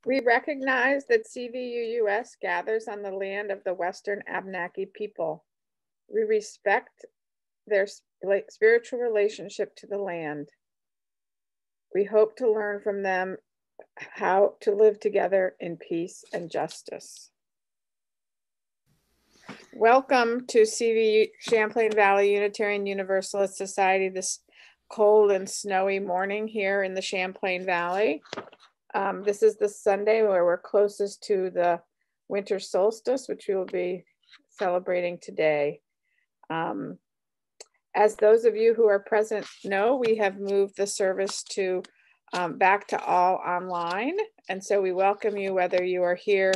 We recognize that CVUUS gathers on the land of the Western Abenaki people. We respect their spiritual relationship to the land. We hope to learn from them how to live together in peace and justice. Welcome to Champlain Valley Unitarian Universalist Society this cold and snowy morning here in the Champlain Valley. This is the Sunday where we're closest to the winter solstice, which we will be celebrating today. As those of you who are present know, we have moved the service to back to all online. And so we welcome you whether you are here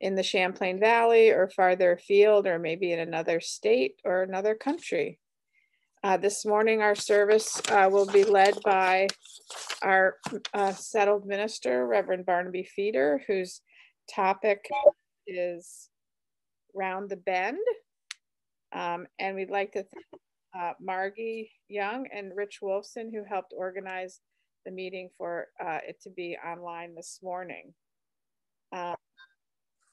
in the Champlain Valley or farther afield, or maybe in another state or another country. This morning, our service will be led by our settled minister, Reverend Barnaby Feeder, whose topic is Round the Bend. And we'd like to thank Margie Young and Rich Wolfson, who helped organize the meeting for it to be online this morning.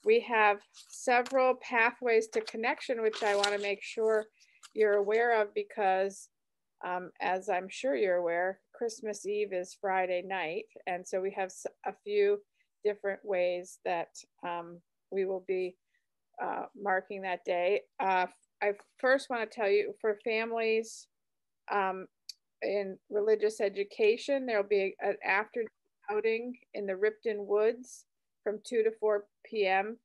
We have several pathways to connection, which I want to make sure you're aware of because, as I'm sure you're aware, Christmas Eve is Friday night. And so we have a few different ways that we will be marking that day. I first want to tell you, for families in religious education, there'll be an afternoon outing in the Ripton Woods from 2 to 4 p.m.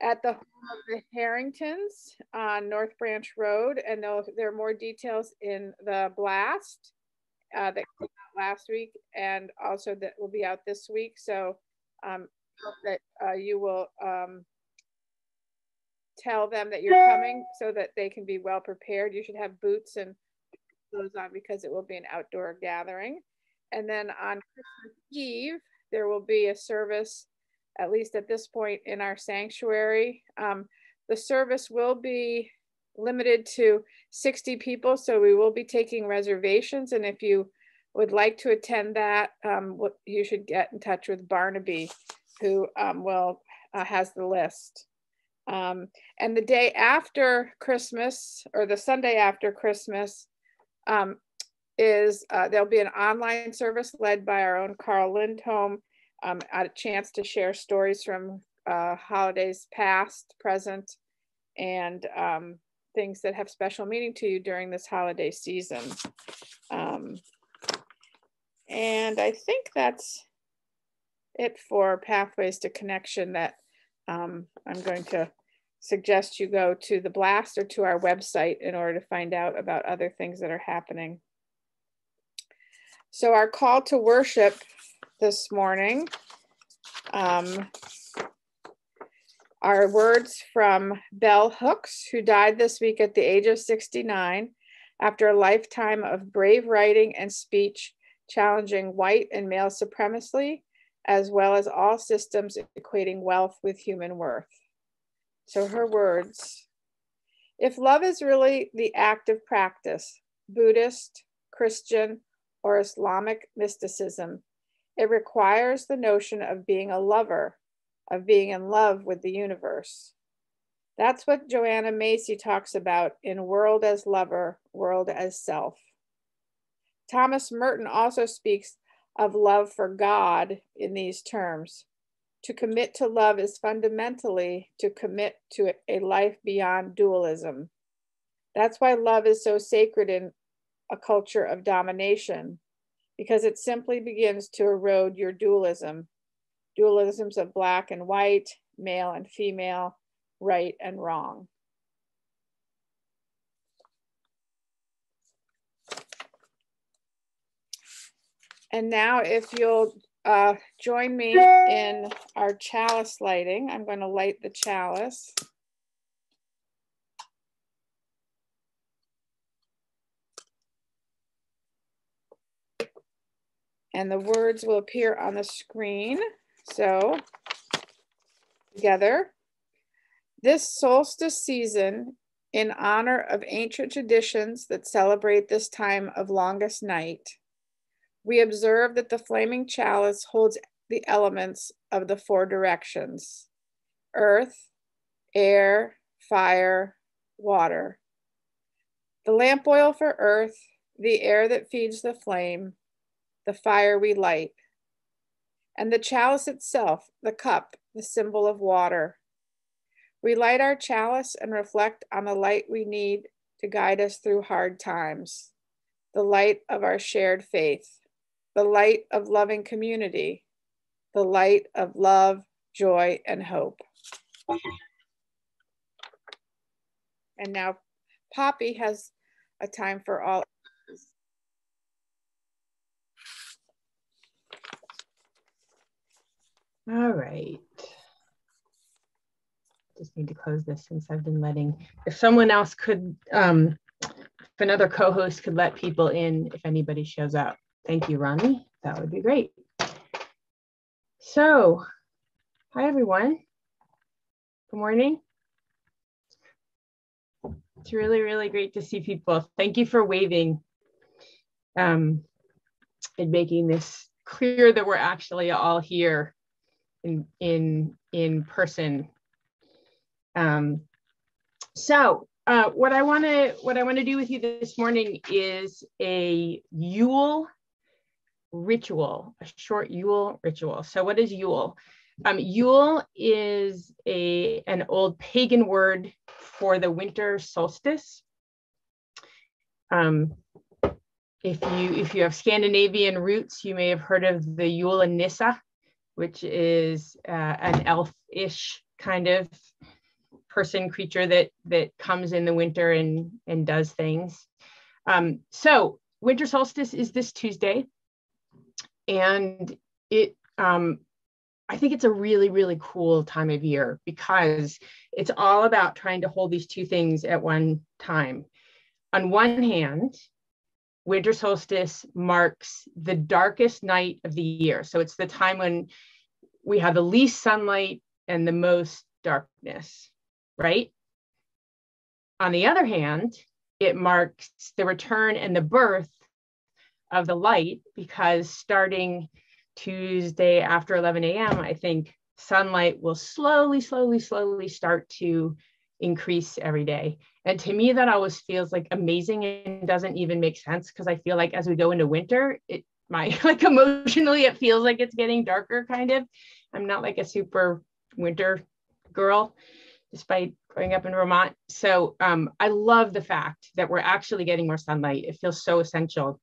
at the home of the Harringtons on North Branch Road. And there are more details in the blast that came out last week, and also that will be out this week. So hope that you will tell them that you're coming so that they can be well prepared. You should have boots and clothes on because it will be an outdoor gathering. And then on Christmas Eve, there will be a service, at least at this point, in our sanctuary. The service will be limited to 60 people, so we will be taking reservations. And if you would like to attend that, you should get in touch with Barnaby, who has the list. And the day after Christmas, or the Sunday after Christmas, there'll be an online service led by our own Carl Lindholm, a chance to share stories from holidays past, present, and things that have special meaning to you during this holiday season. And I think that's it for Pathways to Connection. That I'm going to suggest you go to the blast or to our website in order to find out about other things that are happening. So our call to worship this morning are words from Bell Hooks, who died this week at the age of 69 after a lifetime of brave writing and speech challenging white and male supremacy, as well as all systems equating wealth with human worth. So her words: if love is really the active practice, Buddhist, Christian, or Islamic mysticism, it requires the notion of being a lover, of being in love with the universe. That's what Joanna Macy talks about in World as Lover, World as Self. Thomas Merton also speaks of love for God in these terms. To commit to love is fundamentally to commit to a life beyond dualism. That's why love is so sacred in a culture of domination, because it simply begins to erode your dualisms of black and white, male and female, right and wrong. And now, if you'll join me in our chalice lighting, I'm going to light the chalice. And the words will appear on the screen. So, together, this solstice season, in honor of ancient traditions that celebrate this time of longest night, we observe that the flaming chalice holds the elements of the four directions: earth, air, fire, water. The lamp oil for earth, the air that feeds the flame, the fire we light, and the chalice itself, the cup, the symbol of water. We light our chalice and reflect on the light we need to guide us through hard times, the light of our shared faith, the light of loving community, the light of love, joy, and hope. And now Poppy has a time for all. All right. Just need to close this since I've been letting, if someone else could, if another co-host could let people in if anybody shows up. Thank you, Ronnie. That would be great. So, hi everyone. Good morning. It's really, really great to see people. Thank you for waving and making this clear that we're actually all here in person. What I want to do with you this morning is a Yule ritual, a short Yule ritual. So what is Yule? Yule is an old pagan word for the winter solstice. If you have Scandinavian roots, you may have heard of the Yule and Nissa, which is an elf-ish kind of person, creature that comes in the winter and does things. So winter solstice is this Tuesday, and I think it's a really, really cool time of year because it's all about trying to hold these two things at one time. On one hand, winter solstice marks the darkest night of the year. So it's the time when we have the least sunlight and the most darkness, right? On the other hand, it marks the return and the birth of the light, because starting Tuesday after 11 a.m., I think sunlight will slowly start to increase every day. And to me, that always feels like amazing and doesn't even make sense, because I feel like as we go into winter, emotionally, it feels like it's getting darker kind of. I'm not like a super winter girl, despite growing up in Vermont. So I love the fact that we're actually getting more sunlight. It feels so essential.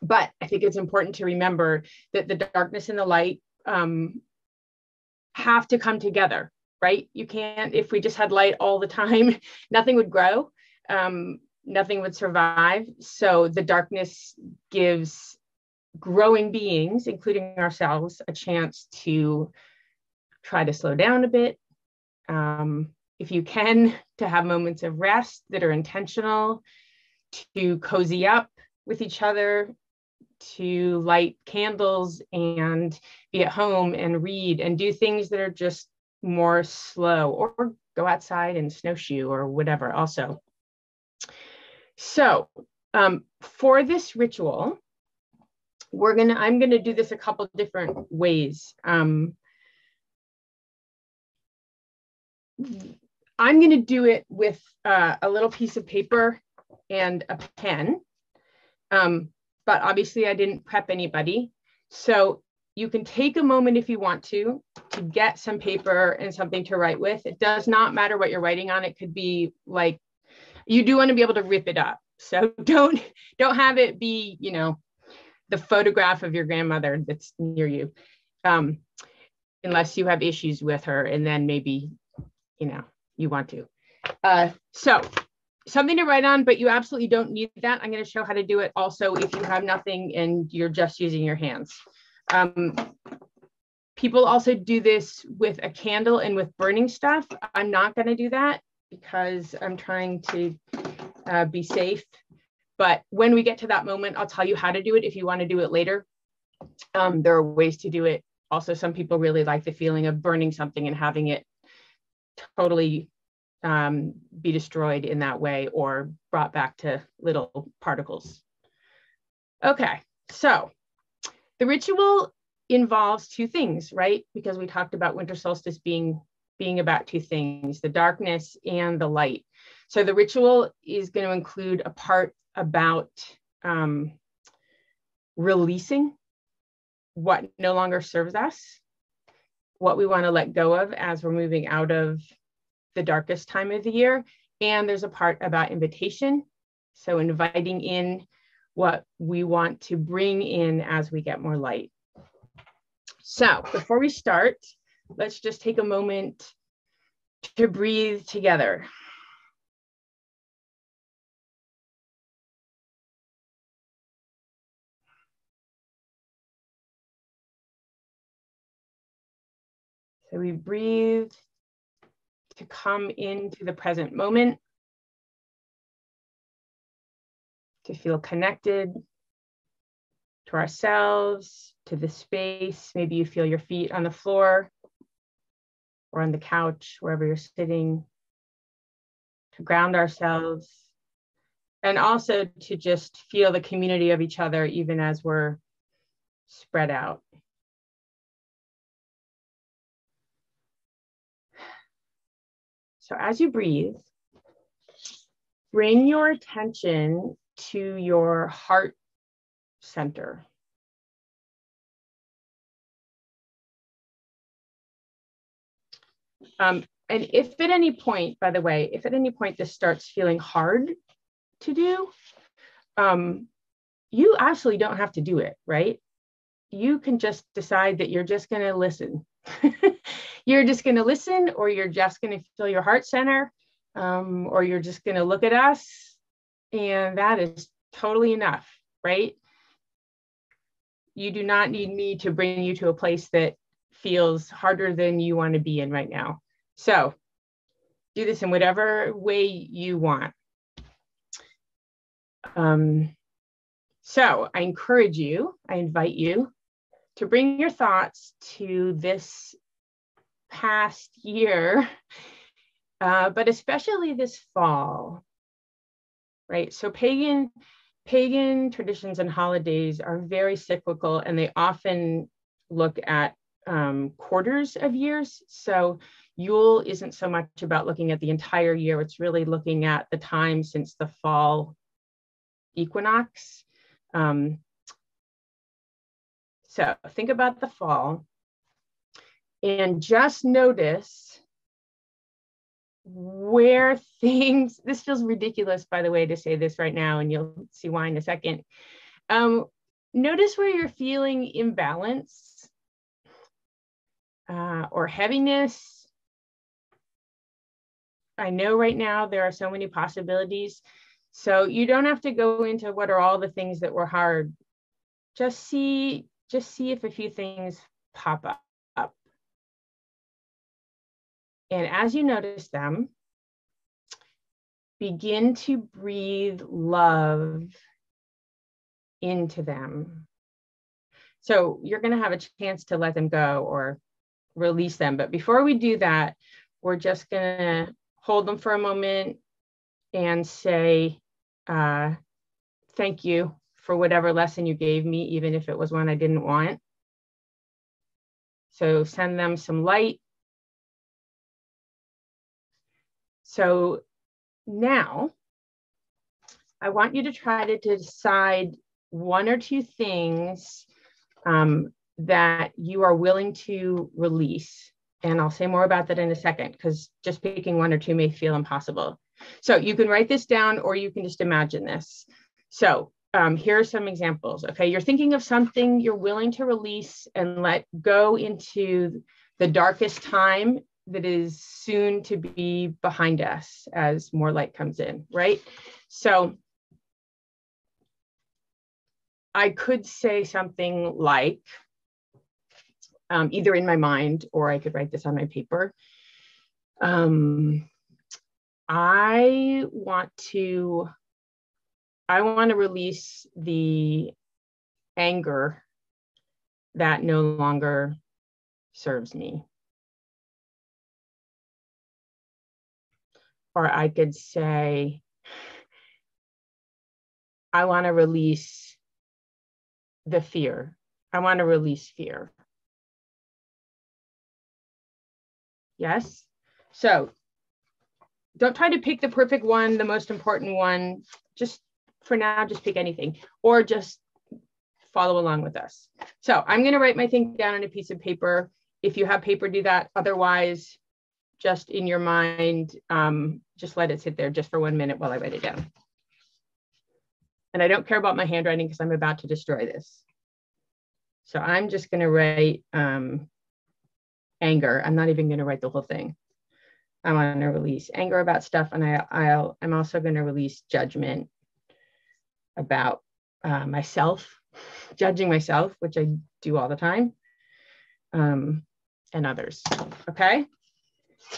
But I think it's important to remember that the darkness and the light have to come together, right? You can't, if we just had light all the time, nothing would grow, nothing would survive. So the darkness gives growing beings, including ourselves, a chance to try to slow down a bit. If you can, to have moments of rest that are intentional, to cozy up with each other, to light candles and be at home and read and do things that are just more slow, or go outside and snowshoe or whatever also. So for this ritual, I'm gonna do this a couple different ways. I'm gonna do it with a little piece of paper and a pen. But obviously I didn't prep anybody. So you can take a moment if you want to get some paper and something to write with. It does not matter what you're writing on. It could be like, you do want to be able to rip it up. So don't have it be, the photograph of your grandmother that's near you, unless you have issues with her, and then maybe, you want to. So something to write on, but you absolutely don't need that. I'm going to show how to do it also if you have nothing and you're just using your hands. People also do this with a candle and with burning stuff. I'm not going to do that because I'm trying to be safe. But when we get to that moment, I'll tell you how to do it if you want to do it later. There are ways to do it. Also, some people really like the feeling of burning something and having it totally be destroyed in that way or brought back to little particles. Okay, so the ritual involves two things, right? Because we talked about winter solstice being about two things, the darkness and the light. So the ritual is going to include a part about releasing what no longer serves us, what we want to let go of as we're moving out of the darkest time of the year. And there's a part about invitation. So inviting in what we want to bring in as we get more light. So before we start, let's just take a moment to breathe together. So we breathe to come into the present moment, to feel connected to ourselves, to the space. Maybe you feel your feet on the floor or on the couch, wherever you're sitting, to ground ourselves, and also to just feel the community of each other, even as we're spread out. So as you breathe, bring your attention to your heart center. And if at any point, by the way, if at any point this starts feeling hard to do, you actually don't have to do it, right? You can just decide that you're just going to listen. You're just going to listen, or you're just going to feel your heart center, or you're just going to look at us, and that is totally enough, right? You do not need me to bring you to a place that feels harder than you want to be in right now. So do this in whatever way you want. So I encourage you, I invite you to bring your thoughts to this past year, but especially this fall, right? So pagan traditions and holidays are very cyclical, and they often look at quarters of years. So Yule isn't so much about looking at the entire year. It's really looking at the time since the fall equinox. So think about the fall and just notice where things, this feels ridiculous, by the way, to say this right now, and you'll see why in a second. Notice where you're feeling imbalance or heaviness. I know right now there are so many possibilities, so you don't have to go into what are all the things that were hard. Just see if a few things pop up. And as you notice them, begin to breathe love into them. So you're going to have a chance to let them go or release them. But before we do that, we're just going to hold them for a moment and say, thank you for whatever lesson you gave me, even if it was one I didn't want. So send them some light. So now I want you to try to decide one or two things that you are willing to release. And I'll say more about that in a second, because just picking one or two may feel impossible. So you can write this down, or you can just imagine this. So here are some examples. Okay, you're thinking of something you're willing to release and let go into the darkest time that is soon to be behind us as more light comes in, right? So I could say something like, either in my mind, or I could write this on my paper. I want to release the anger that no longer serves me. Or I could say, I want to release the fear. I want to release fear. Yes. So don't try to pick the perfect one, the most important one. Just for now, just pick anything, or just follow along with us. So I'm going to write my thing down on a piece of paper. If you have paper, do that. Otherwise, just in your mind, just let it sit there just for 1 minute while I write it down. And I don't care about my handwriting because I'm about to destroy this. So I'm just going to write anger. I'm not even going to write the whole thing. I want to release anger about stuff, and I'm also going to release judgment about myself, judging myself, which I do all the time, and others. Okay,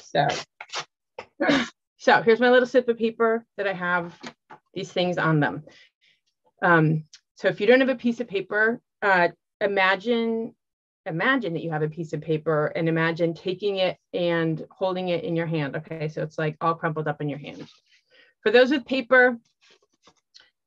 so here's my little slip of paper that I have these things on them. So if you don't have a piece of paper, imagine that you have a piece of paper, and imagine taking it and holding it in your hand. Okay, so it's like all crumpled up in your hand. For those with paper,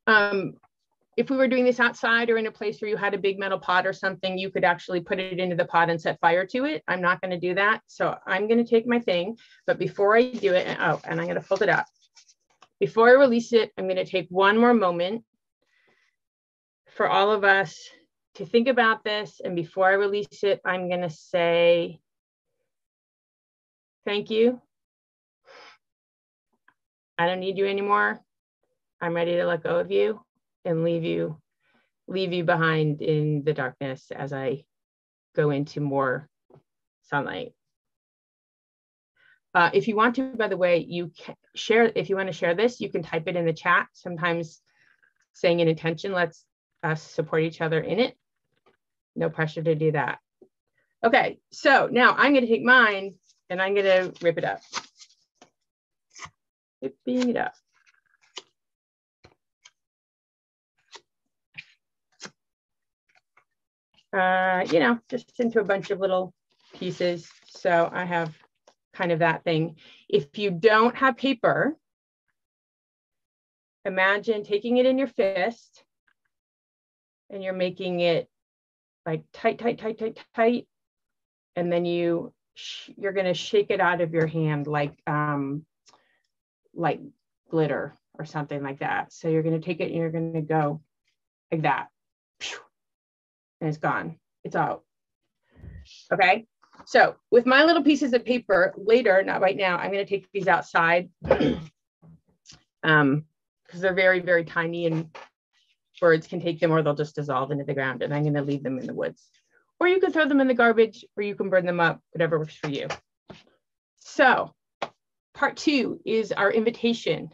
if we were doing this outside or in a place where you had a big metal pot or something, you could actually put it into the pot and set fire to it. I'm not going to do that. So I'm going to take my thing, but before I do it, and I'm going to fold it up. Before I release it, I'm going to take one more moment for all of us to think about this. And before I release it, I'm going to say, thank you. I don't need you anymore. I'm ready to let go of you and leave you behind in the darkness as I go into more sunlight. If you want to, by the way, you can share, if you want to share this, you can type it in the chat. Sometimes saying an intention lets us support each other in it. No pressure to do that. Okay, so now I'm going to take mine and I'm going to rip it up. Ripping it up. You know, just into a bunch of little pieces. So I have kind of that thing. If you don't have paper, imagine taking it in your fist and you're making it like tight, tight, tight, tight, tight. And then you're going to shake it out of your hand like glitter or something like that. So you're going to take it and you're going to go like that. And it's gone. It's out. Okay. So with my little pieces of paper later, not right now, I'm going to take these outside because they're very, very tiny and birds can take them or they'll just dissolve into the ground, and I'm going to leave them in the woods. Or you can throw them in the garbage or you can burn them up, whatever works for you. So part 2 is our invitation.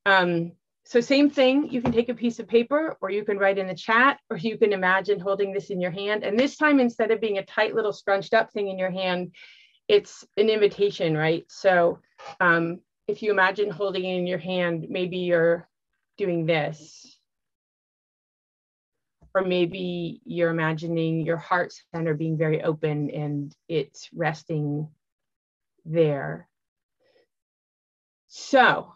So same thing, you can take a piece of paper or you can write in the chat, or you can imagine holding this in your hand. And this time, instead of being a tight little scrunched up thing in your hand, it's an invitation, right? So if you imagine holding it in your hand, maybe you're doing this. Or maybe you're imagining your heart center being very open and it's resting there. So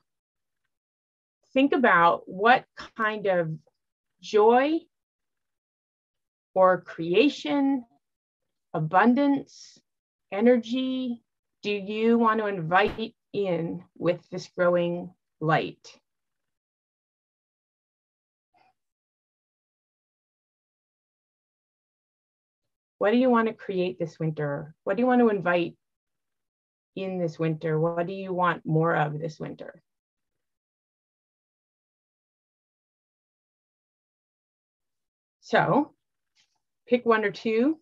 think about what kind of joy or creation, abundance, energy do you want to invite in with this growing light? What do you want to create this winter? What do you want to invite in this winter? What do you want more of this winter? So pick 1 or 2.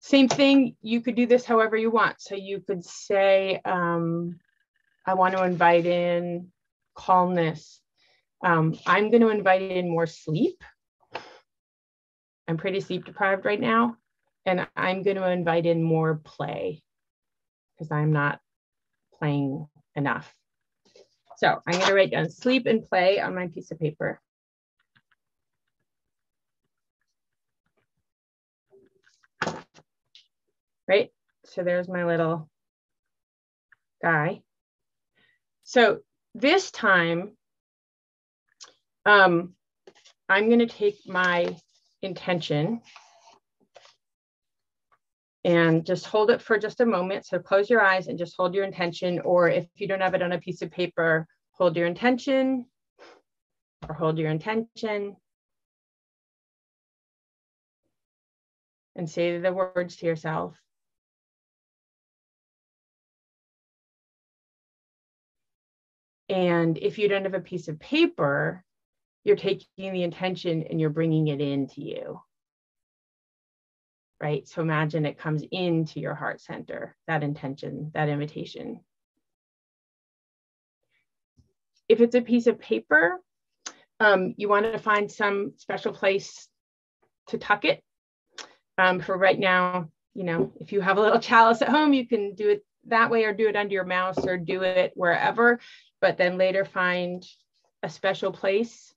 Same thing, you could do this however you want. So you could say, I want to invite in calmness. I'm going to invite in more sleep. I'm pretty sleep deprived right now. And I'm going to invite in more play because I'm not playing enough. So I'm going to write down sleep and play on my piece of paper. Right? So there's my little guy. So this time, I'm going to take my intention And just hold it for just a moment. So close your eyes and just hold your intention, or if you don't have it on a piece of paper, hold your intention, or hold your intention. And say the words to yourself. And if you don't have a piece of paper, you're taking the intention and you're bringing it into you. Right? So imagine it comes into your heart center, that intention, that invitation. If it's a piece of paper, you want to find some special place to tuck it. For right now, you know, if you have a little chalice at home, you can do it that way, or do it under your mouse, or do it wherever, but then later find a special place.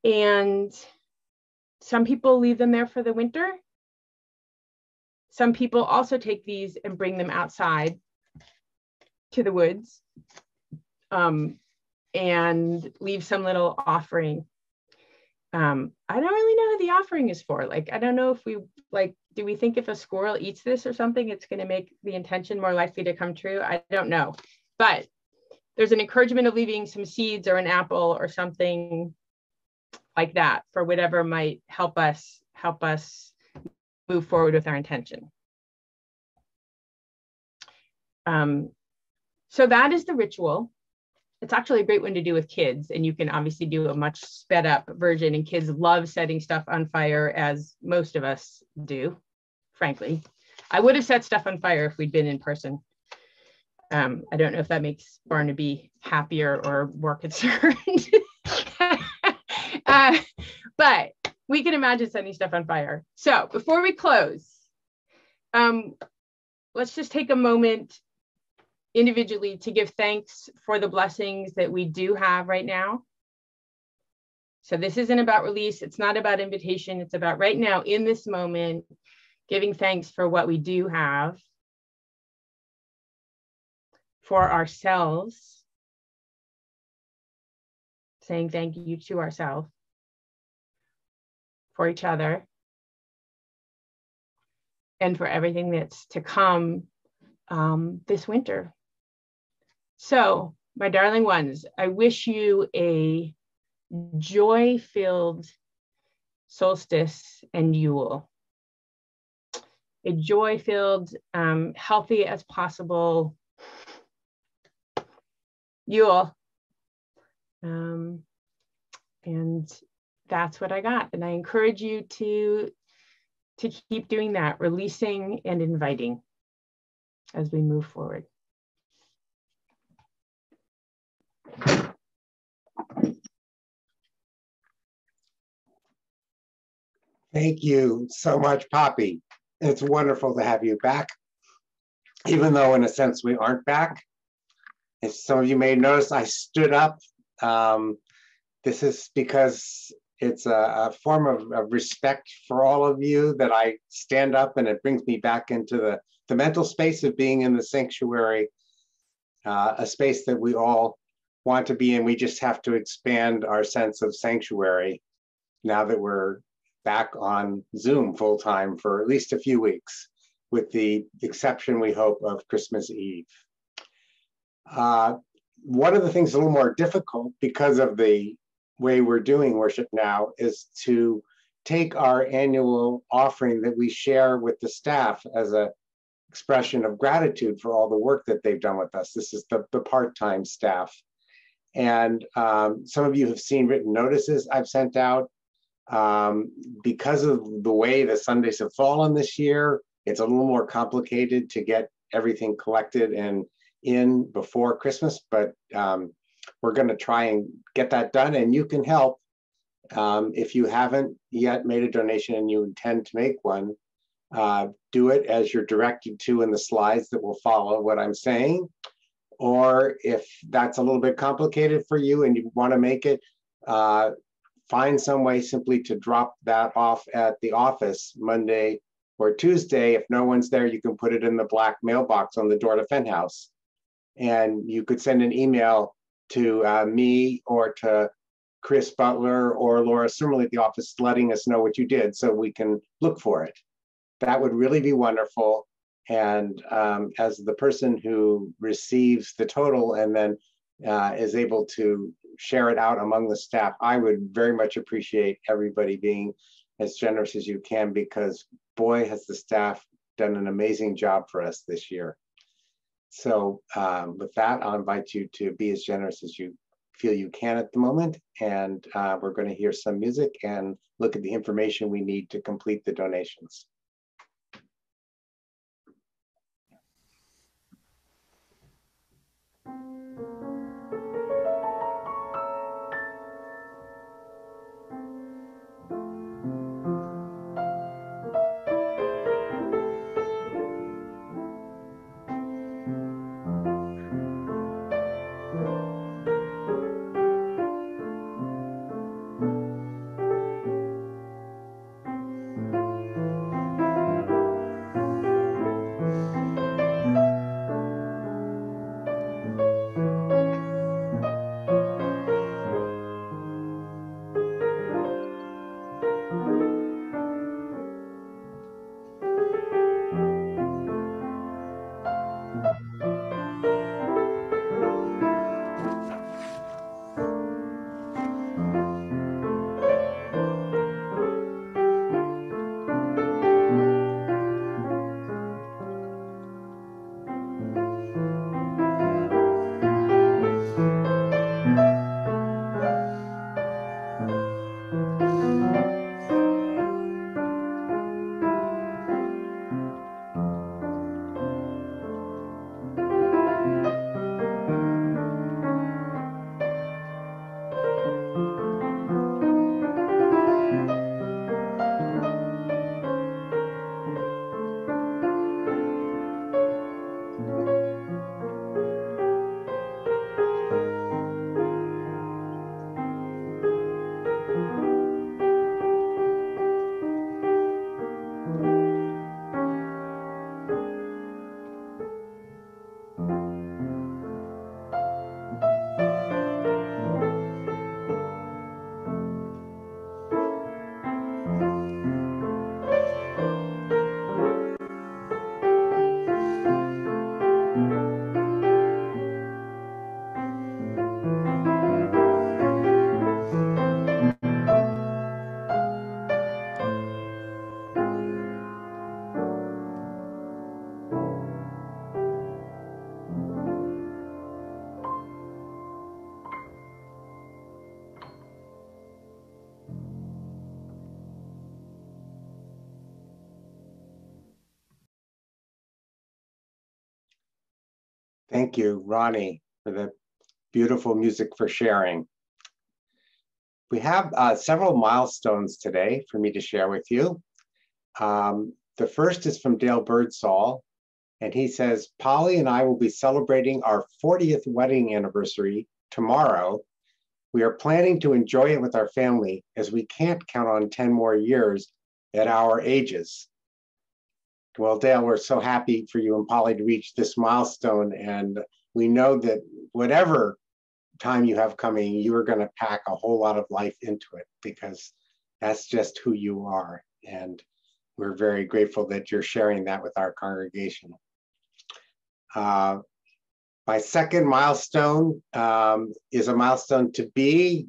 And some people leave them there for the winter. Some people also take these and bring them outside to the woods, and leave some little offering. I don't really know who the offering is for. Like, I don't know if we, like, do we think if a squirrel eats this or something, it's going to make the intention more likely to come true? I don't know. But there's an encouragement of leaving some seeds or an apple or something like that for whatever might help us move forward with our intention. So that is the ritual. It's actually a great one to do with kids, and you can obviously do a much sped up version, and kids love setting stuff on fire, as most of us do, frankly. I would have set stuff on fire if we'd been in person. I don't know if that makes Barnaby happier or more concerned. But we can imagine setting stuff on fire. So before we close, let's just take a moment individually to give thanks for the blessings that we do have right now. So this isn't about release. It's not about invitation. It's about right now, in this moment, giving thanks for what we do have, for ourselves, saying thank you to ourselves, for each other, and for everything that's to come this winter. So, my darling ones, I wish you a joy-filled solstice and Yule. A joy-filled, healthy as possible Yule. And that's what I got. And I encourage you to keep doing that, releasing and inviting as we move forward. Thank you so much, Poppy. It's wonderful to have you back, even though in a sense we aren't back. As some of you may notice, I stood up. This is because it's a form of respect for all of you that I stand up, and it brings me back into the mental space of being in the sanctuary, a space that we all want to be in. We just have to expand our sense of sanctuary now that we're back on Zoom full time for at least a few weeks, with the exception, we hope, of Christmas Eve. One of the things a little more difficult because of the way we're doing worship now is to take our annual offering that we share with the staff as an expression of gratitude for all the work that they've done with us. This is the part-time staff. And some of you have seen written notices I've sent out. Because of the way the Sundays have fallen this year, it's a little more complicated to get everything collected and in before Christmas, but we're going to try and get that done, and you can help. If you haven't yet made a donation and you intend to make one, do it as you're directed to in the slides that will follow what I'm saying. Or if that's a little bit complicated for you and you want to make it, find some way simply to drop that off at the office Monday or Tuesday. If no one's there, you can put it in the black mailbox on the door to Fenn House. And you could send an email to me or to Chris Butler or Laura Summerly at the office letting us know what you did so we can look for it. that would really be wonderful. And as the person who receives the total and then is able to share it out among the staff, I would very much appreciate everybody being as generous as you can, because boy, has the staff done an amazing job for us this year. So with that, I'll invite you to be as generous as you feel you can at the moment. And we're going to hear some music and look at the information we need to complete the donations. Thank you, Ronnie, for the beautiful music for sharing. We have several milestones today for me to share with you. The first is from Dale Birdsall, and he says, Polly and I will be celebrating our 40th wedding anniversary tomorrow. We are planning to enjoy it with our family, as we can't count on 10 more years at our ages. Well, Dale, we're so happy for you and Polly to reach this milestone. And we know that whatever time you have coming, you are going to pack a whole lot of life into it, because that's just who you are. And we're very grateful that you're sharing that with our congregation. My second milestone is a milestone to be.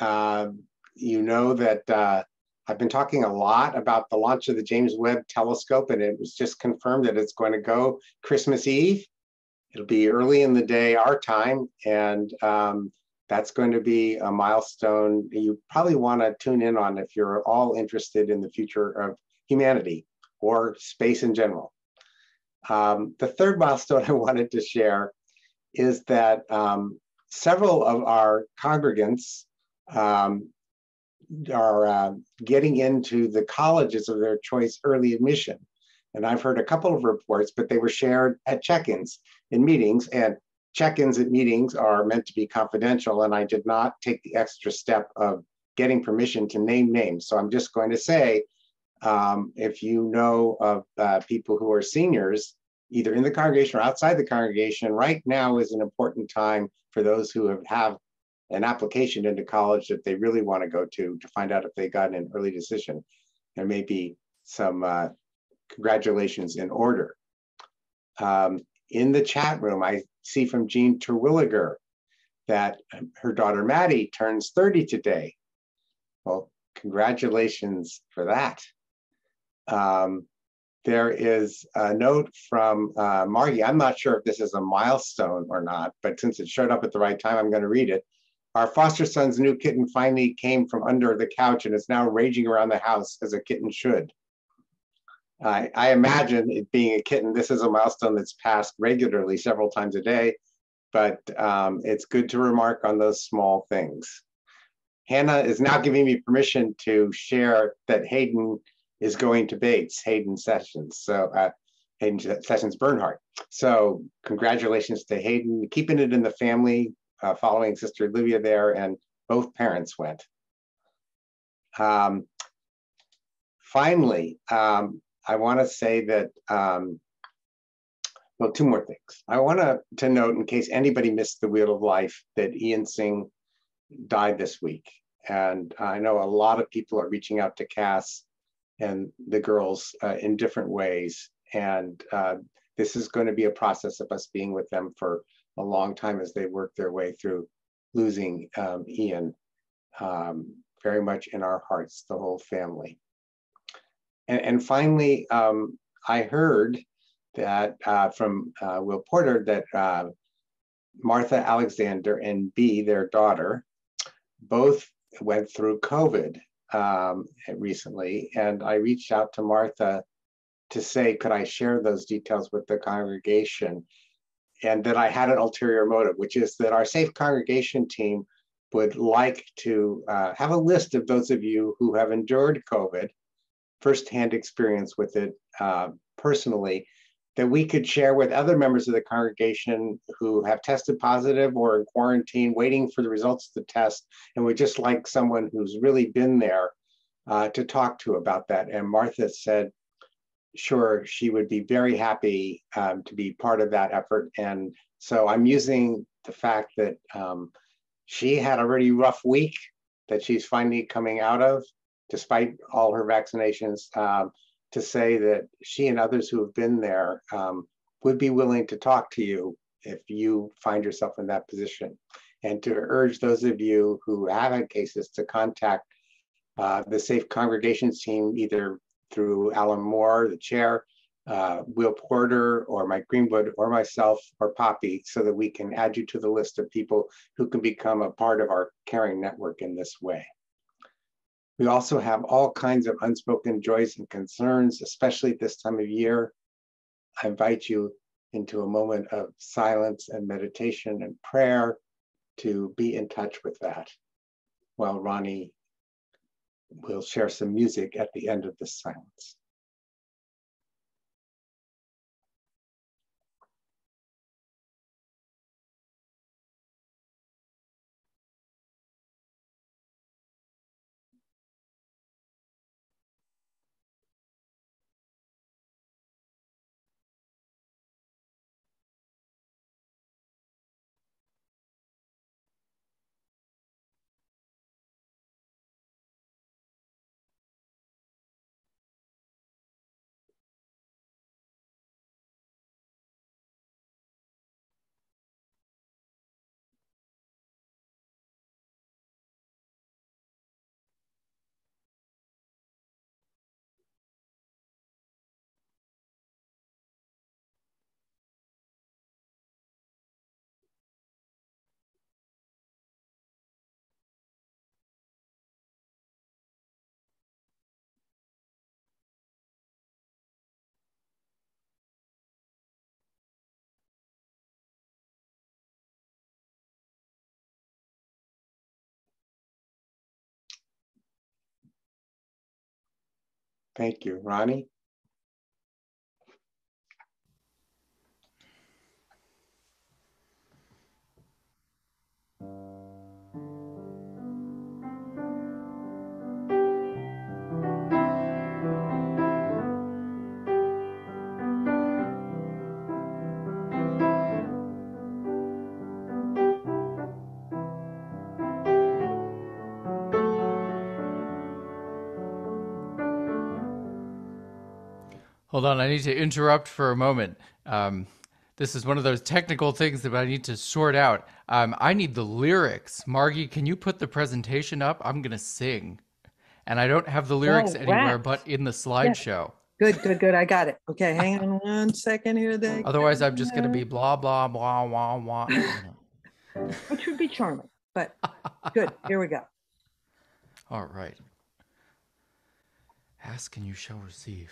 You know that I've been talking a lot about the launch of the James Webb Telescope, and it was just confirmed that it's going to go Christmas Eve. It'll be early in the day, our time, and that's going to be a milestone you probably want to tune in on if you're all interested in the future of humanity or space in general. The third milestone I wanted to share is that several of our congregants are getting into the colleges of their choice early admission. And I've heard a couple of reports, but they were shared at check-ins in meetings, and check-ins at meetings are meant to be confidential, and I did not take the extra step of getting permission to name names. So I'm just going to say, if you know of people who are seniors, either in the congregation or outside the congregation, right now is an important time for those who have an application into college that they really want to go to find out if they got an early decision. There may be some congratulations in order. In the chat room, I see from Jean Terwilliger that her daughter Maddie turns 30 today. Well, congratulations for that. There is a note from Margie. I'm not sure if this is a milestone or not, but since it showed up at the right time, I'm going to read it. Our foster son's new kitten finally came from under the couch and is now raging around the house as a kitten should. I imagine it being a kitten, this is a milestone that's passed regularly several times a day, but it's good to remark on those small things. Hannah is now giving me permission to share that Hayden is going to Bates, Hayden Sessions, Hayden Sessions Bernhardt. So congratulations to Hayden, keeping it in the family, following Sister Olivia there, and both parents went. Finally, I want to say that, well, two more things. I want to note, in case anybody missed the Wheel of Life, that Ian Singh died this week. And I know a lot of people are reaching out to Cass and the girls in different ways. And this is going to be a process of us being with them for a long time as they work their way through losing Ian, very much in our hearts, the whole family. And finally, I heard that from Will Porter that Martha Alexander and Bea, their daughter, both went through COVID recently. And I reached out to Martha to say, could I share those details with the congregation? And that I had an ulterior motive, which is that our Safe Congregation team would like to have a list of those of you who have endured COVID, firsthand experience with it personally, that we could share with other members of the congregation who have tested positive or in quarantine, waiting for the results of the test, and would just like someone who's really been there to talk to about that. And Martha said, sure, she would be very happy to be part of that effort. And so I'm using the fact that she had a really rough week that she's finally coming out of, despite all her vaccinations, to say that she and others who have been there would be willing to talk to you if you find yourself in that position. And to urge those of you who have had cases to contact the Safe Congregations team, either through Alan Moore, the chair, Will Porter, or Mike Greenwood, or myself, or Poppy, so that we can add you to the list of people who can become a part of our caring network in this way. We also have all kinds of unspoken joys and concerns, especially at this time of year. I invite you into a moment of silence and meditation and prayer to be in touch with that, while Ronnie will share some music at the end of this silence. Thank you. Ronnie? Hold on, I need to interrupt for a moment. This is one of those technical things that I need to sort out. I need the lyrics. Margie, can you put the presentation up? I'm going to sing. And I don't have the lyrics anywhere right. but in the slideshow. Good. I got it. Okay, hang on 1 second here. Otherwise, I'm just going to be blah, blah, blah, blah, blah. Which would be charming, but good. Here we go. All right. Ask and you shall receive.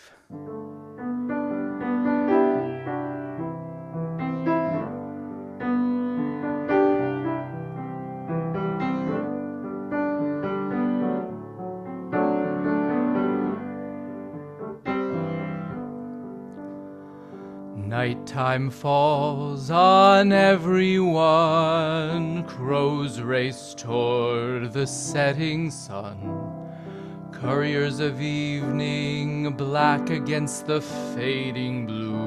Nighttime falls on everyone, crows race toward the setting sun. Couriers of evening, black against the fading blue.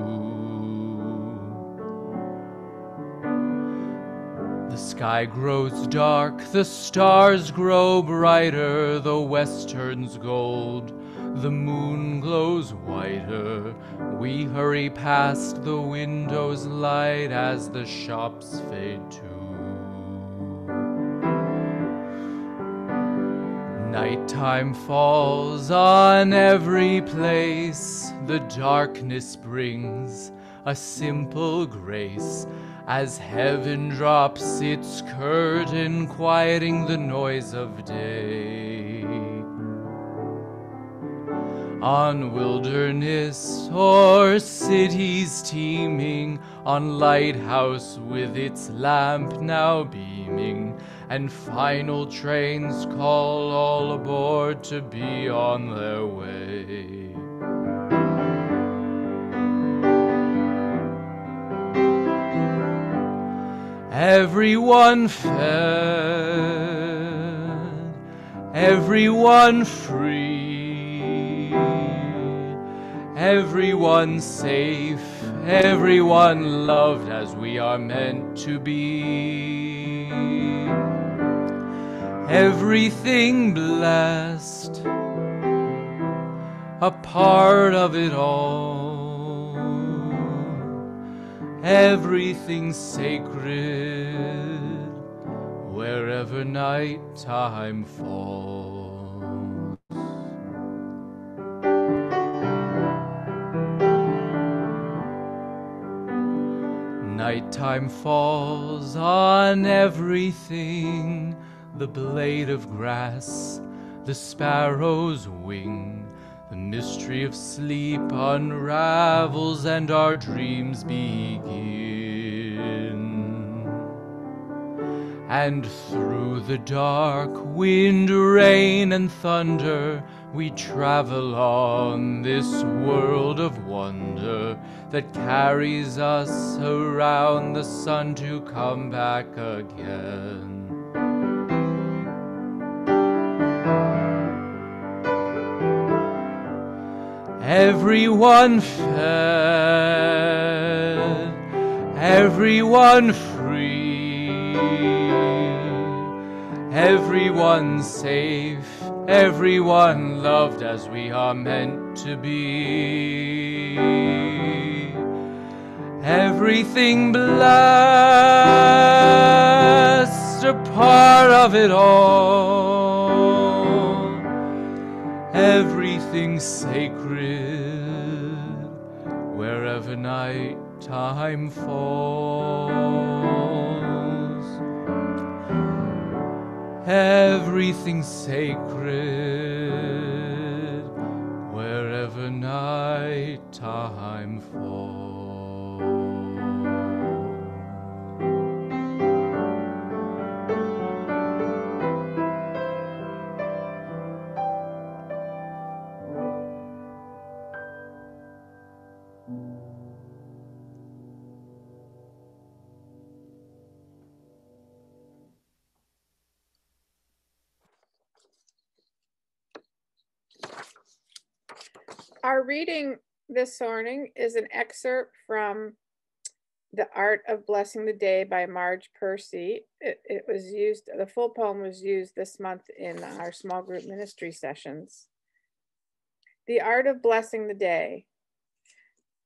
The sky grows dark, the stars grow brighter, the west turns gold, the moon glows whiter. We hurry past the window's light as the shops fade too. Nighttime falls on every place, the darkness brings a simple grace as heaven drops its curtain, quieting the noise of day. On wilderness or cities teeming, on lighthouse with its lamp now beaming, and final trains call all aboard to be on their way. Everyone fed, everyone free, everyone safe, everyone loved as we are meant to be. Everything blessed, a part of it all. Everything sacred, wherever nighttime falls. Nighttime falls on everything, the blade of grass, the sparrow's wing. The mystery of sleep unravels and our dreams begin. And through the dark, wind, rain, and thunder, we travel on this world of wonder that carries us around the sun to come back again. Everyone fed, everyone free, everyone safe, everyone loved as we are meant to be. Everything blessed, a part of it all. Everything sacred, wherever nighttime falls. Everything sacred, wherever nighttime falls. Our reading this morning is an excerpt from The Art of Blessing the Day by Marge Percy. It was used, the full poem was used this month in our small group ministry sessions. The Art of Blessing the Day.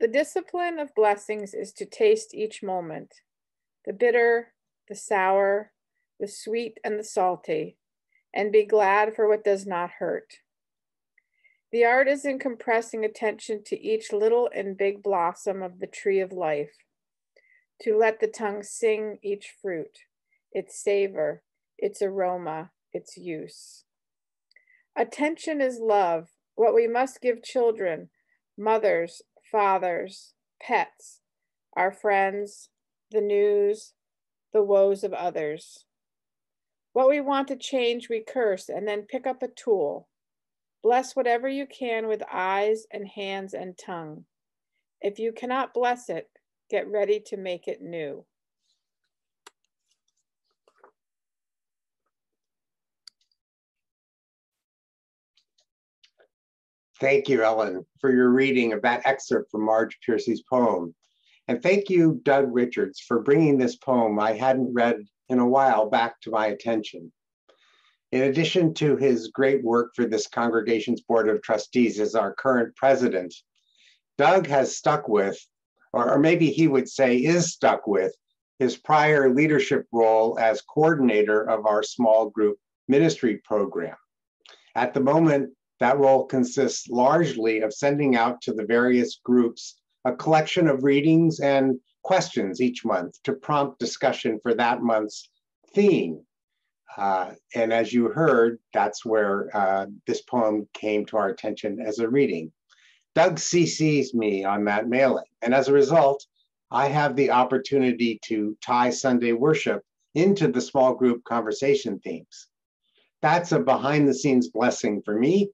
The discipline of blessings is to taste each moment, the bitter, the sour, the sweet, and the salty, and be glad for what does not hurt. The art is in compressing attention to each little and big blossom of the tree of life, to let the tongue sing each fruit, its savor, its aroma, its use. Attention is love, what we must give children, mothers, fathers, pets, our friends, the news, the woes of others. What we want to change, we curse and then pick up a tool. Bless whatever you can with eyes and hands and tongue. If you cannot bless it, get ready to make it new. Thank you, Ellen, for your reading of that excerpt from Marge Piercy's poem. And thank you, Doug Richards, for bringing this poem I hadn't read in a while back to my attention. In addition to his great work for this congregation's Board of Trustees as our current president, Doug has stuck with, or maybe he would say is stuck with, his prior leadership role as coordinator of our small group ministry program. At the moment, that role consists largely of sending out to the various groups a collection of readings and questions each month to prompt discussion for that month's theme. And as you heard, that's where this poem came to our attention as a reading. Doug CCs me on that mailing, and as a result, I have the opportunity to tie Sunday worship into the small group conversation themes. That's a behind-the-scenes blessing for me,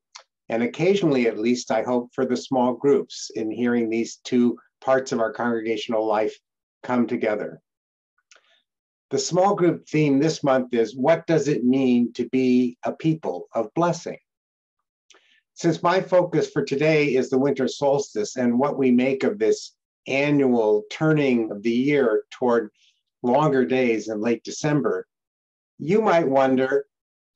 and occasionally, at least, I hope for the small groups in hearing these two parts of our congregational life come together. The small group theme this month is, what does it mean to be a people of blessing? Since my focus for today is the winter solstice and what we make of this annual turning of the year toward longer days in late December, you might wonder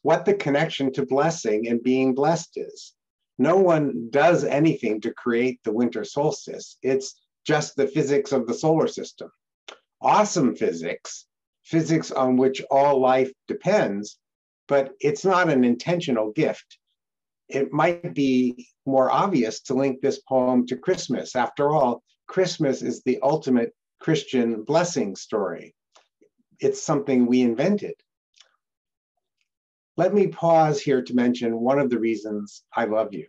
what the connection to blessing and being blessed is. No one does anything to create the winter solstice. It's just the physics of the solar system. Awesome physics, physics on which all life depends, but it's not an intentional gift. It might be more obvious to link this poem to Christmas. After all, Christmas is the ultimate Christian blessing story. It's something we invented. Let me pause here to mention one of the reasons I love you.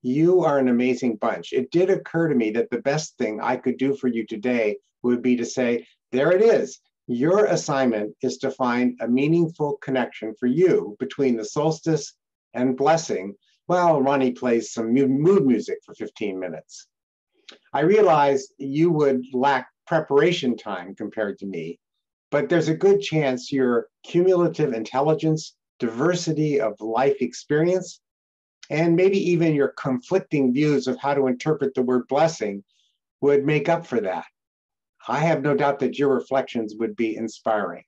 You are an amazing bunch. It did occur to me that the best thing I could do for you today would be to say, there it is. Your assignment is to find a meaningful connection for you between the solstice and blessing while Ronnie plays some mood music for 15 minutes. I realize you would lack preparation time compared to me, but there's a good chance your cumulative intelligence, diversity of life experience, and maybe even your conflicting views of how to interpret the word blessing would make up for that. I have no doubt that your reflections would be inspiring.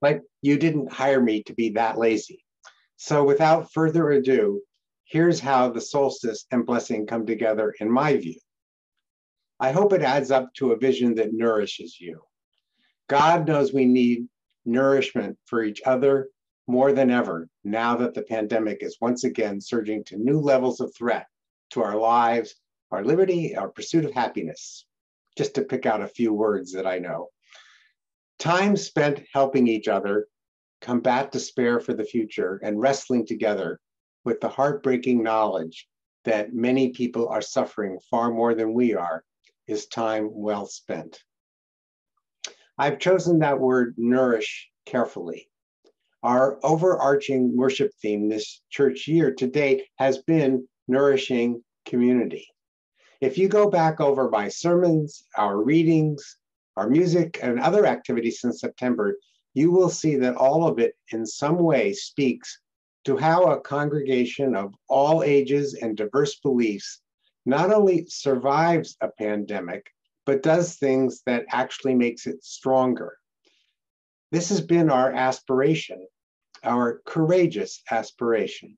But you didn't hire me to be that lazy. So without further ado, here's how the solstice and blessing come together in my view. I hope it adds up to a vision that nourishes you. God knows we need nourishment for each other more than ever now that the pandemic is once again surging to new levels of threat to our lives, our liberty, our pursuit of happiness, just to pick out a few words that I know. Time spent helping each other combat despair for the future and wrestling together with the heartbreaking knowledge that many people are suffering far more than we are is time well spent. I've chosen that word nourish carefully. Our overarching worship theme this church year to date has been nourishing community. If you go back over my sermons, our readings, our music, and other activities since September, you will see that all of it in some way speaks to how a congregation of all ages and diverse beliefs not only survives a pandemic, but does things that actually makes it stronger. This has been our aspiration, our courageous aspiration.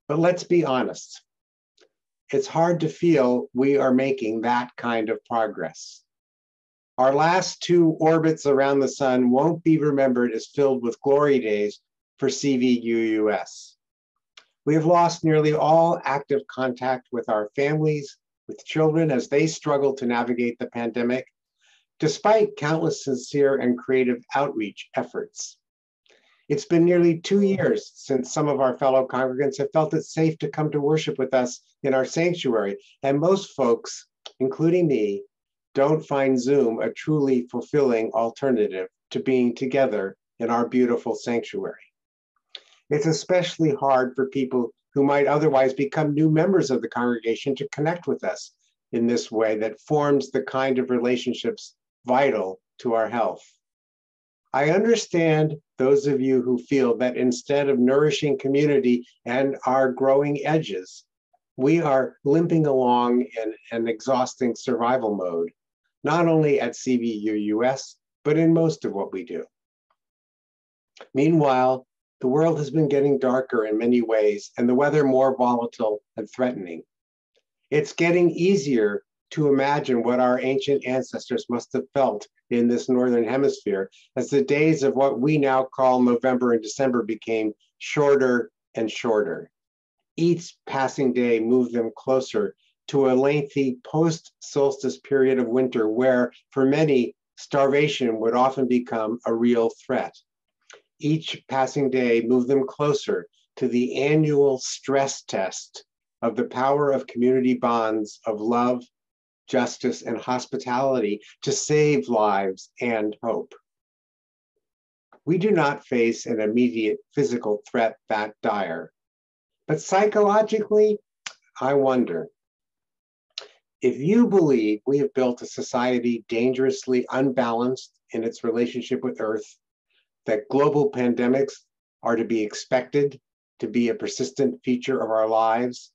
But let's be honest. it's hard to feel we are making that kind of progress. Our last 2 orbits around the sun won't be remembered as filled with glory days for CVUUS. We have lost nearly all active contact with our families, with children as they struggle to navigate the pandemic, despite countless sincere and creative outreach efforts. It's been nearly 2 years since some of our fellow congregants have felt it safe to come to worship with us in our sanctuary, and most folks, including me, don't find Zoom a truly fulfilling alternative to being together in our beautiful sanctuary. It's especially hard for people who might otherwise become new members of the congregation to connect with us in this way that forms the kind of relationships vital to our health. I understand those of you who feel that instead of nourishing community and our growing edges, we are limping along in an exhausting survival mode, not only at CVUUS, but in most of what we do. Meanwhile, the world has been getting darker in many ways and the weather more volatile and threatening. It's getting easier to imagine what our ancient ancestors must have felt in this Northern Hemisphere as the days of what we now call November and December became shorter and shorter. Each passing day moved them closer to a lengthy post-solstice period of winter where, for many, starvation would often become a real threat. Each passing day moved them closer to the annual stress test of the power of community bonds of love, justice, and hospitality to save lives and hope. We do not face an immediate physical threat that dire, but psychologically, I wonder, if you believe we have built a society dangerously unbalanced in its relationship with Earth, that global pandemics are to be expected to be a persistent feature of our lives,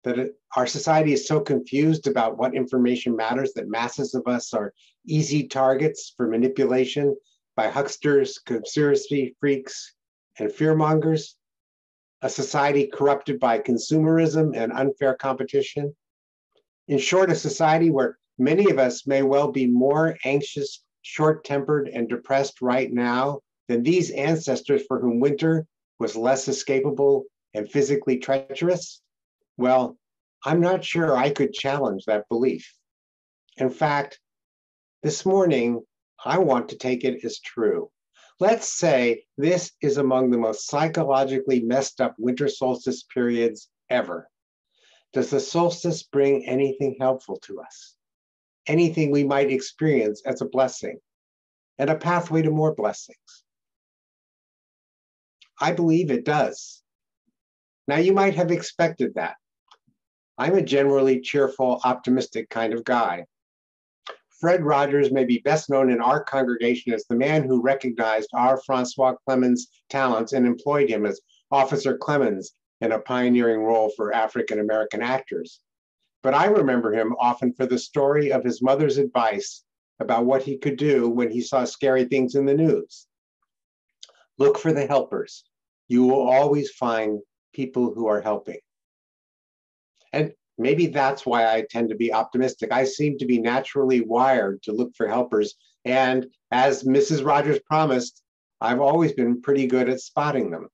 that our society is so confused about what information matters that masses of us are easy targets for manipulation by hucksters, conspiracy freaks, and fearmongers, a society corrupted by consumerism and unfair competition. In short, a society where many of us may well be more anxious, short-tempered, and depressed right now than these ancestors for whom winter was less escapable and physically treacherous? Well, I'm not sure I could challenge that belief. In fact, this morning, I want to take it as true. Let's say this is among the most psychologically messed up winter solstice periods ever. Does the solstice bring anything helpful to us? Anything we might experience as a blessing and a pathway to more blessings? I believe it does. Now, you might have expected that. I'm a generally cheerful, optimistic kind of guy. Fred Rogers may be best known in our congregation as the man who recognized our Francois Clemens' talents and employed him as Officer Clemens in a pioneering role for African-American actors. But I remember him often for the story of his mother's advice about what he could do when he saw scary things in the news. Look for the helpers. You will always find people who are helping. And maybe that's why I tend to be optimistic. I seem to be naturally wired to look for helpers. And as Mrs. Rogers promised, I've always been pretty good at spotting them.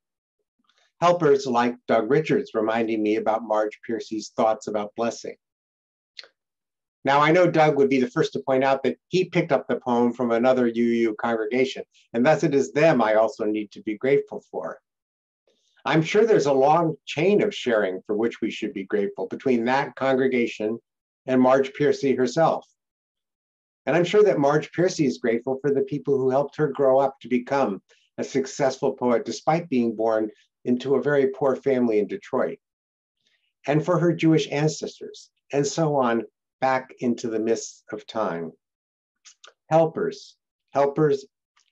Helpers like Doug Richards reminding me about Marge Piercy's thoughts about blessing. Now, I know Doug would be the first to point out that he picked up the poem from another UU congregation, and thus it is them I also need to be grateful for. I'm sure there's a long chain of sharing for which we should be grateful between that congregation and Marge Piercy herself. And I'm sure that Marge Piercy is grateful for the people who helped her grow up to become a successful poet despite being born into a very poor family in Detroit, and for her Jewish ancestors, and so on back into the mists of time. Helpers, helpers,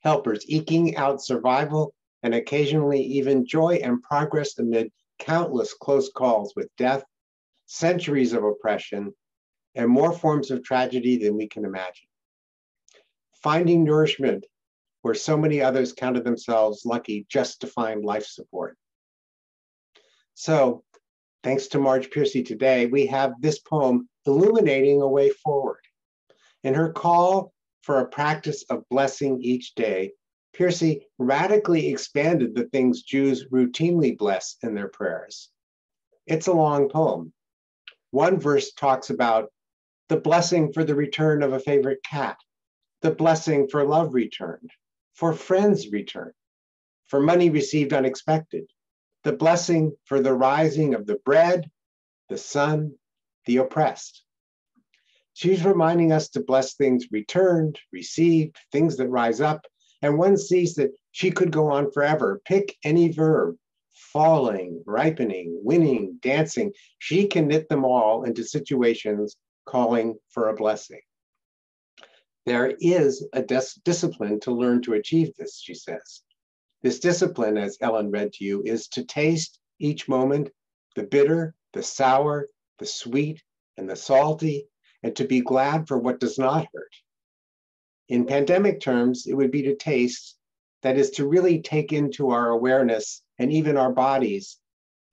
helpers, eking out survival and occasionally even joy and progress amid countless close calls with death, centuries of oppression, and more forms of tragedy than we can imagine. Finding nourishment where so many others counted themselves lucky just to find life support. So thanks to Marge Piercy today, we have this poem illuminating a way forward. In her call for a practice of blessing each day, Piercy radically expanded the things Jews routinely bless in their prayers. It's a long poem. One verse talks about the blessing for the return of a favorite cat, the blessing for love returned, for friends returned, for money received unexpected, the blessing for the rising of the bread, the sun, the oppressed. She's reminding us to bless things returned, received, things that rise up, and one sees that she could go on forever. Pick any verb, falling, ripening, winning, dancing. She can knit them all into situations calling for a blessing. There is a discipline to learn to achieve this, she says. This discipline, as Ellen read to you, is to taste each moment, the bitter, the sour, the sweet, and the salty, and to be glad for what does not hurt. In pandemic terms, it would be to taste, that is to really take into our awareness and even our bodies,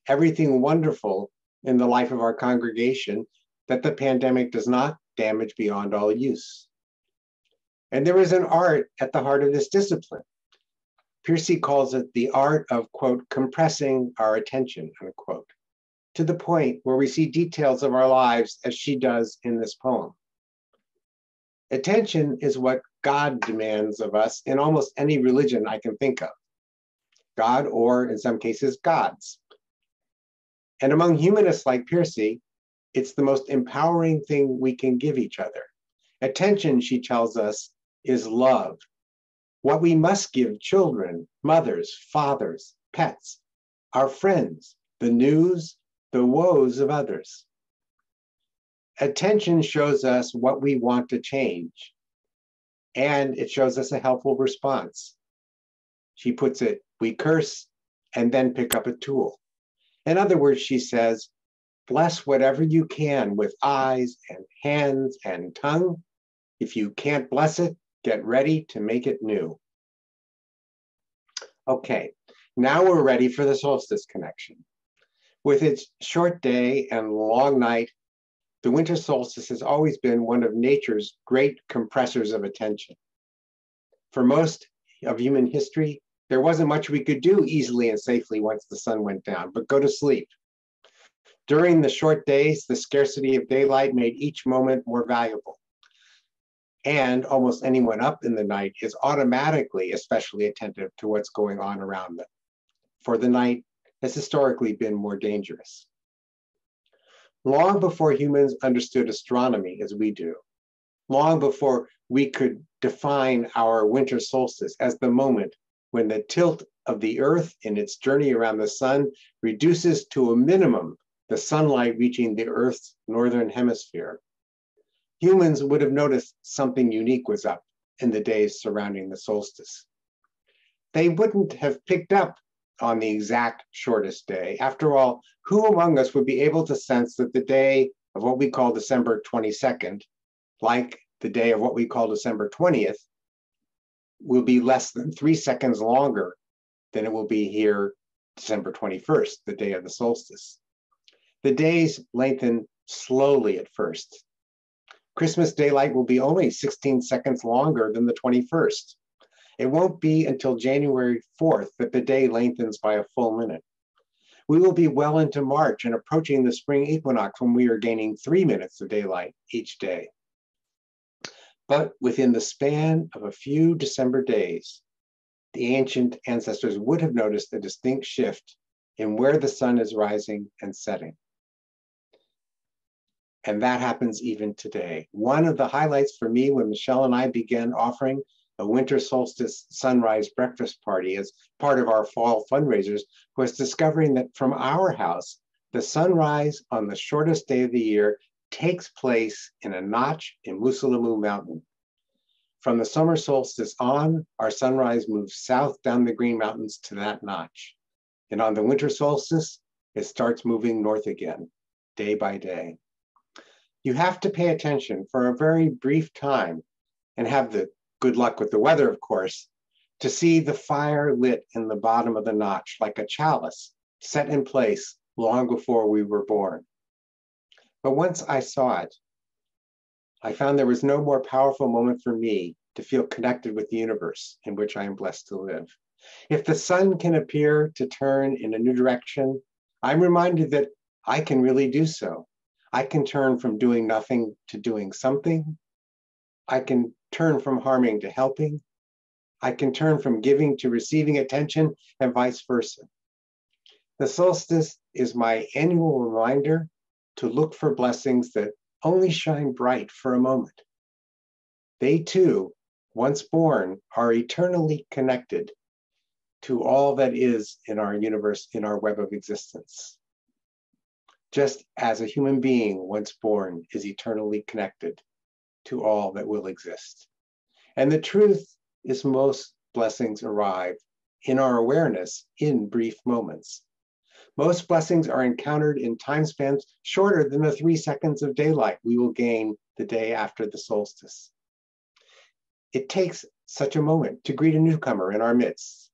everything wonderful in the life of our congregation that the pandemic does not damage beyond all use. And there is an art at the heart of this discipline. Piercy calls it the art of, quote, compressing our attention, unquote, to the point where we see details of our lives as she does in this poem. Attention is what God demands of us in almost any religion I can think of. God, or in some cases, gods. And among humanists like Piercy, it's the most empowering thing we can give each other. Attention, she tells us, is love. What we must give children, mothers, fathers, pets, our friends, the news, the woes of others. Attention shows us what we want to change, and it shows us a helpful response. She puts it, we curse and then pick up a tool. In other words, she says, bless whatever you can with eyes and hands and tongue. If you can't bless it, get ready to make it new. Okay, now we're ready for the solstice connection. With its short day and long night, the winter solstice has always been one of nature's great compressors of attention. For most of human history, there wasn't much we could do easily and safely once the sun went down, but go to sleep. During the short days, the scarcity of daylight made each moment more valuable. And almost anyone up in the night is automatically especially attentive to what's going on around them, for the night has historically been more dangerous. Long before humans understood astronomy as we do, long before we could define our winter solstice as the moment when the tilt of the Earth in its journey around the sun reduces to a minimum the sunlight reaching the Earth's northern hemisphere, humans would have noticed something unique was up in the days surrounding the solstice. They wouldn't have picked up on the exact shortest day. After all, who among us would be able to sense that the day of what we call December 22nd, like the day of what we call December 20th, will be less than 3 seconds longer than it will be here December 21st, the day of the solstice. The days lengthen slowly at first. Christmas daylight will be only 16 seconds longer than the 21st. It won't be until January 4th that the day lengthens by a full minute. We will be well into March and approaching the spring equinox when we are gaining 3 minutes of daylight each day. But within the span of a few December days, the ancient ancestors would have noticed a distinct shift in where the sun is rising and setting. And that happens even today. One of the highlights for me when Michelle and I began offering a winter solstice sunrise breakfast party as part of our fall fundraisers was discovering that from our house, the sunrise on the shortest day of the year takes place in a notch in Musalamu Mountain. From the summer solstice on, our sunrise moves south down the Green Mountains to that notch. And on the winter solstice, it starts moving north again, day by day. You have to pay attention for a very brief time and have the good luck with the weather, of course, to see the fire lit in the bottom of the notch like a chalice set in place long before we were born. But once I saw it, I found there was no more powerful moment for me to feel connected with the universe in which I am blessed to live. If the sun can appear to turn in a new direction, I'm reminded that I can really do so. I can turn from doing nothing to doing something. I can turn from harming to helping. I can turn from giving to receiving attention, and vice versa. The solstice is my annual reminder to look for blessings that only shine bright for a moment. They too, once born, are eternally connected to all that is in our universe, in our web of existence. Just as a human being once born is eternally connected to all that will exist. And the truth is most blessings arrive in our awareness in brief moments. Most blessings are encountered in time spans shorter than the 3 seconds of daylight we will gain the day after the solstice. It takes such a moment to greet a newcomer in our midst,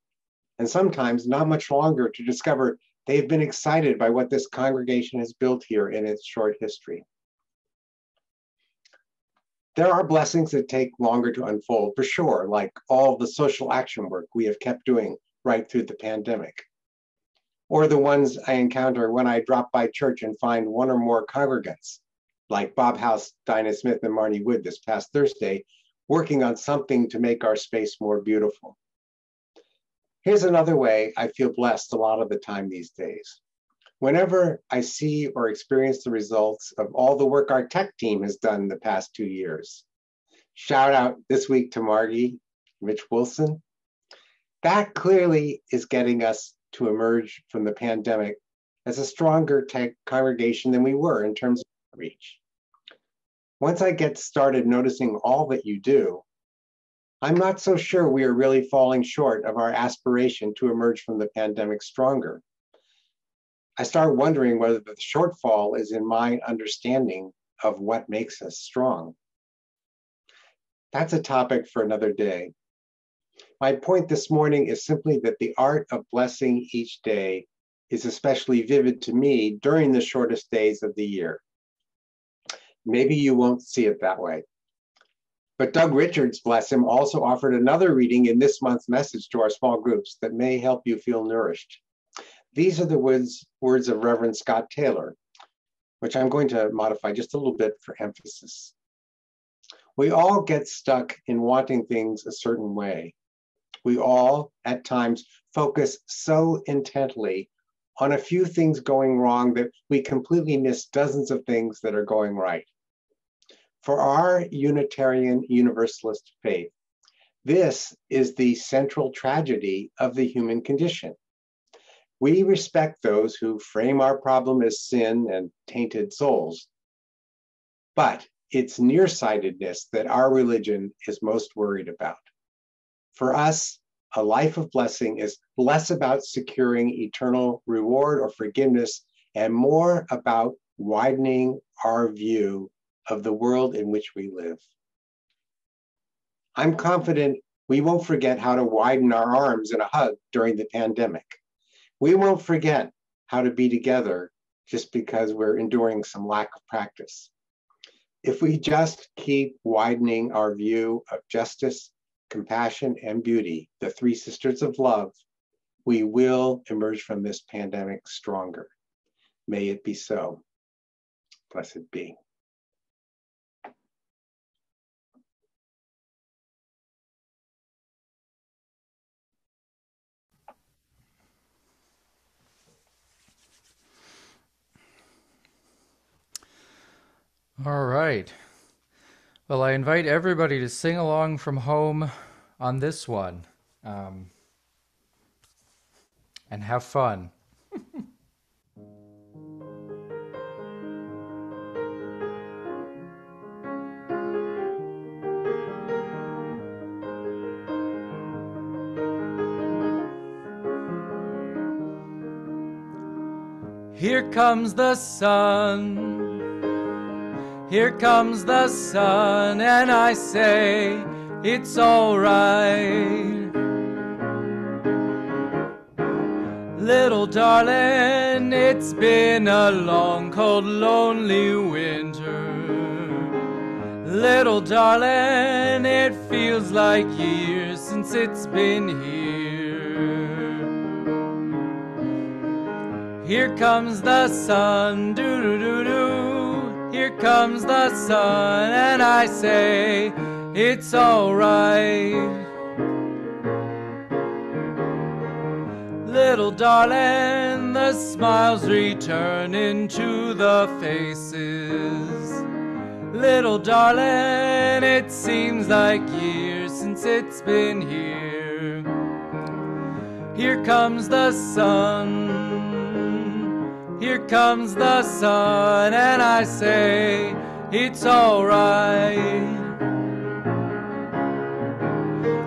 and sometimes not much longer to discover they've been excited by what this congregation has built here in its short history. There are blessings that take longer to unfold, for sure, like all the social action work we have kept doing right through the pandemic, or the ones I encounter when I drop by church and find one or more congregants, like Bob House, Dinah Smith, and Marnie Wood this past Thursday, working on something to make our space more beautiful. Here's another way I feel blessed a lot of the time these days. Whenever I see or experience the results of all the work our tech team has done the past 2 years. Shout out this week to Margie, Mitch Wilson. That clearly is getting us to emerge from the pandemic as a stronger tech congregation than we were in terms of reach. Once I get started noticing all that you do, I'm not so sure we are really falling short of our aspiration to emerge from the pandemic stronger. I start wondering whether the shortfall is in my understanding of what makes us strong. That's a topic for another day. My point this morning is simply that the art of blessing each day is especially vivid to me during the shortest days of the year. Maybe you won't see it that way. But Doug Richards, bless him, also offered another reading in this month's message to our small groups that may help you feel nourished. These are the words of Reverend Scott Taylor, which I'm going to modify just a little bit for emphasis. We all get stuck in wanting things a certain way. We all, at times, focus so intently on a few things going wrong that we completely miss dozens of things that are going right. For our Unitarian Universalist faith, this is the central tragedy of the human condition. We respect those who frame our problem as sin and tainted souls, but it's nearsightedness that our religion is most worried about. For us, a life of blessing is less about securing eternal reward or forgiveness and more about widening our view of the world in which we live. I'm confident we won't forget how to widen our arms in a hug during the pandemic. We won't forget how to be together just because we're enduring some lack of practice. If we just keep widening our view of justice, compassion, and beauty, the three sisters of love, we will emerge from this pandemic stronger. May it be so. Blessed be. All right. Well, I invite everybody to sing along from home on this one and have fun. Here comes the sun. Here comes the sun, and I say it's all right. Little darling, it's been a long, cold, lonely winter. Little darling, it feels like years since it's been here. Here comes the sun, doo-doo-doo-doo. Here comes the sun, and I say, it's all right. Little darling, the smiles return into the faces. Little darling, it seems like years since it's been here. Here comes the sun. Here comes the sun, and I say, it's all right.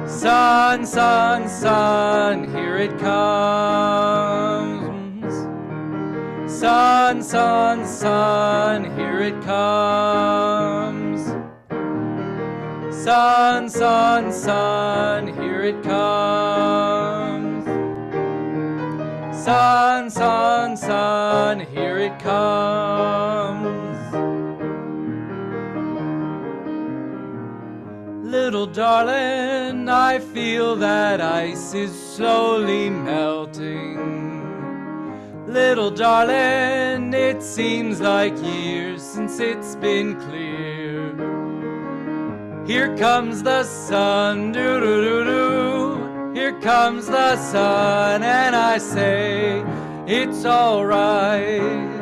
Sun, sun, sun, here it comes. Sun, sun, sun, here it comes. Sun, sun, sun, here it comes. Sun, sun, sun, here it comes. Little darling, I feel that ice is slowly melting. Little darling, it seems like years since it's been clear. Here comes the sun, doo-doo-doo-doo. Here comes the sun, and I say, it's all right.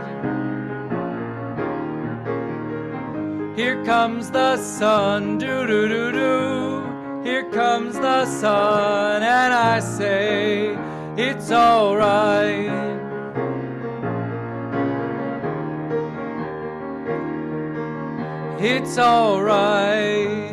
Here comes the sun, doo-doo-doo-doo. Here comes the sun, and I say, it's all right. It's all right.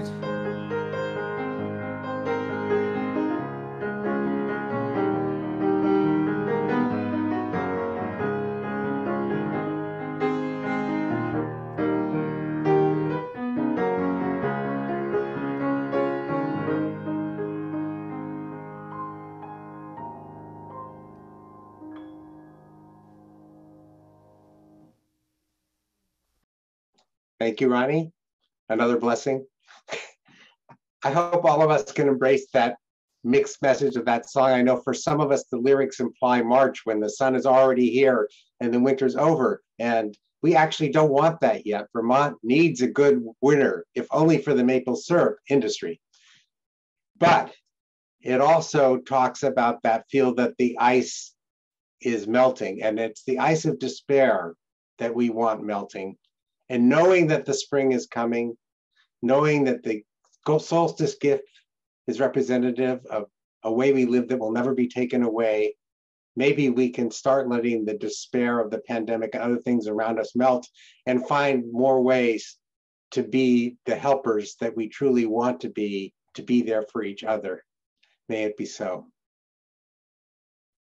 Thank you, Ronnie. Another blessing. I hope all of us can embrace that mixed message of that song. I know for some of us, the lyrics imply March when the sun is already here and the winter's over. And we actually don't want that yet. Vermont needs a good winter, if only for the maple syrup industry. But it also talks about that feel that the ice is melting, and it's the ice of despair that we want melting. And knowing that the spring is coming, knowing that the solstice gift is representative of a way we live that will never be taken away, maybe we can start letting the despair of the pandemic and other things around us melt and find more ways to be the helpers that we truly want to be there for each other. May it be so.